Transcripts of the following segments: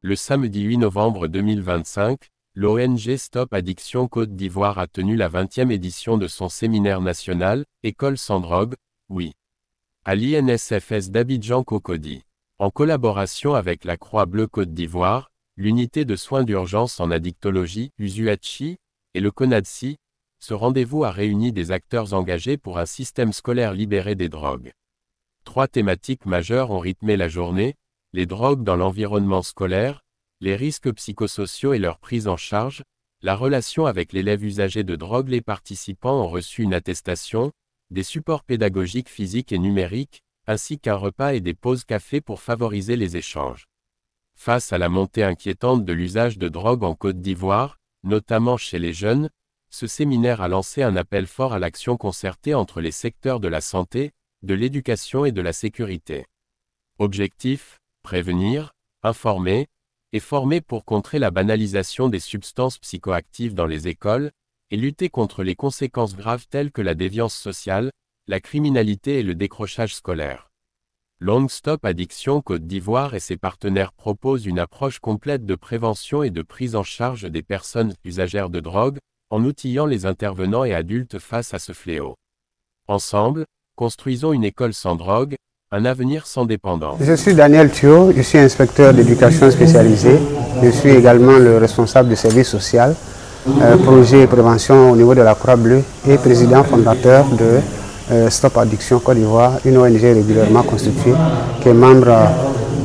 Le samedi 8 novembre 2025, l'ONG Stop Addiction Côte d'Ivoire a tenu la 20e édition de son séminaire national, École sans drogue, oui, à l'INSFS d'Abidjan-Cocody. En collaboration avec la Croix-Bleue Côte d'Ivoire, l'unité de soins d'urgence en addictologie, USUACHI, et le CONADSI, ce rendez-vous a réuni des acteurs engagés pour un système scolaire libéré des drogues. 3 thématiques majeures ont rythmé la journée: les drogues dans l'environnement scolaire, les risques psychosociaux et leur prise en charge, la relation avec l'élève usagé de drogue. Les participants ont reçu une attestation, des supports pédagogiques physiques et numériques, ainsi qu'un repas et des pauses café pour favoriser les échanges. Face à la montée inquiétante de l'usage de drogue en Côte d'Ivoire, notamment chez les jeunes, ce séminaire a lancé un appel fort à l'action concertée entre les secteurs de la santé, de l'éducation et de la sécurité. Objectif: prévenir, informer et former pour contrer la banalisation des substances psychoactives dans les écoles, et lutter contre les conséquences graves telles que la déviance sociale, la criminalité et le décrochage scolaire. Long Stop Addiction Côte d'Ivoire et ses partenaires proposent une approche complète de prévention et de prise en charge des personnes usagères de drogue, en outillant les intervenants et adultes face à ce fléau. Ensemble, construisons une école sans drogue, un avenir sans dépendance. Je suis Daniel Thio, je suis inspecteur d'éducation spécialisé. Je suis également le responsable du service social, projet et prévention au niveau de la Croix-Bleue et président fondateur de Stop Addiction Côte d'Ivoire, une ONG régulièrement constituée qui est membre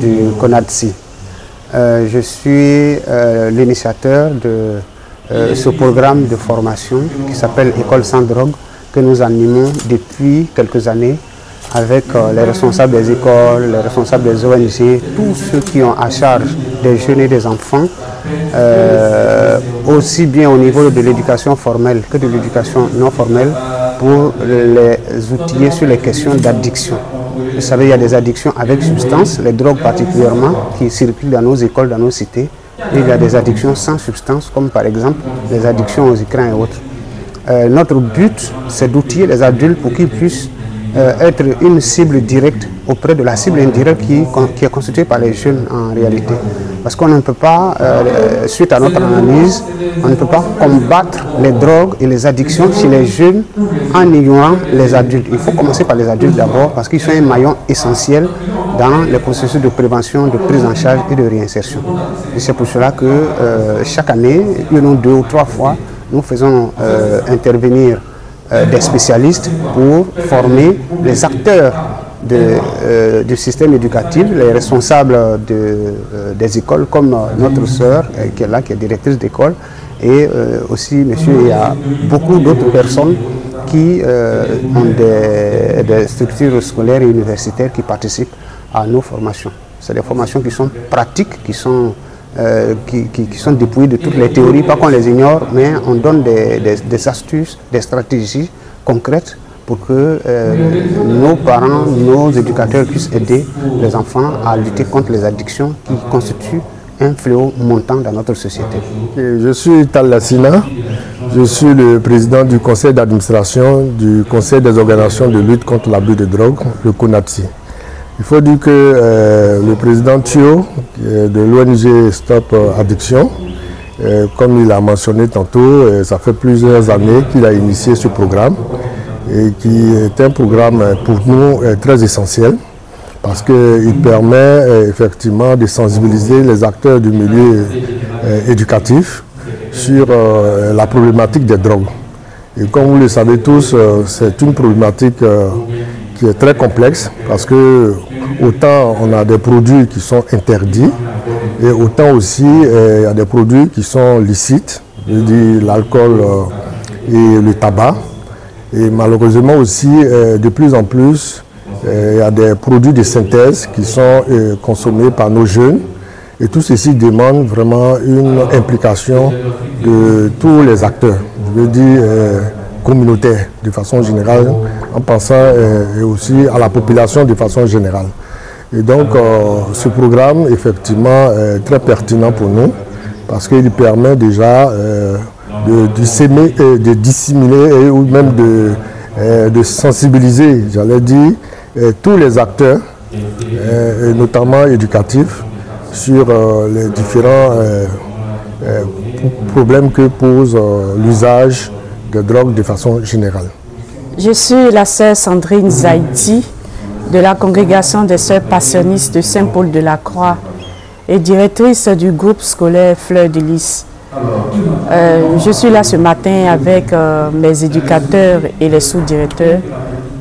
du CONADSI. Je suis l'initiateur de ce programme de formation qui s'appelle École sans drogue, que nous animons depuis quelques années avec les responsables des écoles, les responsables des ONG, tous ceux qui ont à charge des jeunes et des enfants, aussi bien au niveau de l'éducation formelle que de l'éducation non formelle, pour les outiller sur les questions d'addiction. Vous savez, il y a des addictions avec substance, les drogues particulièrement, qui circulent dans nos écoles, dans nos cités. Et il y a des addictions sans substance, comme par exemple les addictions aux écrans et autres. Notre but, c'est d'outiller les adultes pour qu'ils puissent être une cible directe auprès de la cible indirecte qui est constituée par les jeunes en réalité. Parce qu'on ne peut pas, suite à notre analyse, on ne peut pas combattre les drogues et les addictions chez les jeunes en ignorant les adultes. Il faut commencer par les adultes d'abord parce qu'ils sont un maillon essentiel dans les processus de prévention, de prise en charge et de réinsertion. Et c'est pour cela que chaque année, 1 ou 2 ou 3 fois, nous faisons intervenir des spécialistes pour former les acteurs du système éducatif, les responsables des écoles, comme notre sœur qui est là, qui est directrice d'école, et aussi, monsieur, il y a beaucoup d'autres personnes qui ont des structures scolaires et universitaires qui participent à nos formations. C'est des formations qui sont pratiques, qui sont dépouillées de toutes les théories, pas qu'on les ignore, mais on donne des astuces, des stratégies concrètes pour que nos parents, nos éducateurs puissent aider les enfants à lutter contre les addictions qui constituent un fléau montant dans notre société. Je suis Tal Lassina, je suis le président du conseil d'administration du conseil des organisations de lutte contre l'abus de drogue, le CONADSI. Il faut dire que le président Thio de l'ONG Stop Addiction, comme il a mentionné tantôt, ça fait plusieurs années qu'il a initié ce programme et qui est un programme pour nous très essentiel parce qu'il permet effectivement de sensibiliser les acteurs du milieu éducatif sur la problématique des drogues. Et comme vous le savez tous, c'est une problématique qui est très complexe parce que autant on a des produits qui sont interdits et autant aussi il y a des produits qui sont licites, je veux dire l'alcool et le tabac. Et malheureusement aussi, de plus en plus, il y a des produits de synthèse qui sont consommés par nos jeunes. Et tout ceci demande vraiment une implication de tous les acteurs, je veux dire communautaires de façon générale, en pensant aussi à la population de façon générale. Et donc ce programme, effectivement, est très pertinent pour nous parce qu'il permet déjà de dissimuler ou même de sensibiliser, j'allais dire, tous les acteurs, notamment éducatifs, sur les différents problèmes que pose l'usage de drogue de façon générale. Je suis la sœur Sandrine Zaïti de la congrégation des sœurs passionnistes de Saint-Paul-de-la-Croix et directrice du groupe scolaire Fleur de Lys. Je suis là ce matin avec mes éducateurs et les sous-directeurs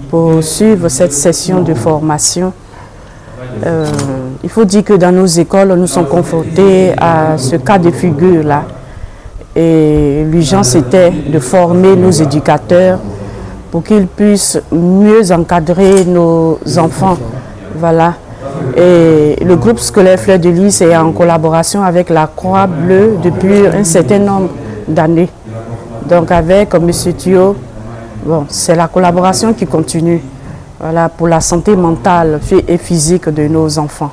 pour suivre cette session de formation. Il faut dire que dans nos écoles, nous sommes confrontés à ce cas de figure-là. Et l'urgence était de former nos éducateurs pour qu'ils puissent mieux encadrer nos enfants. Voilà. Et le groupe scolaire Fleur de Lys est en collaboration avec la Croix-Bleue depuis un certain nombre d'années. Donc avec M. Thio, bon, c'est la collaboration qui continue, voilà, pour la santé mentale et physique de nos enfants.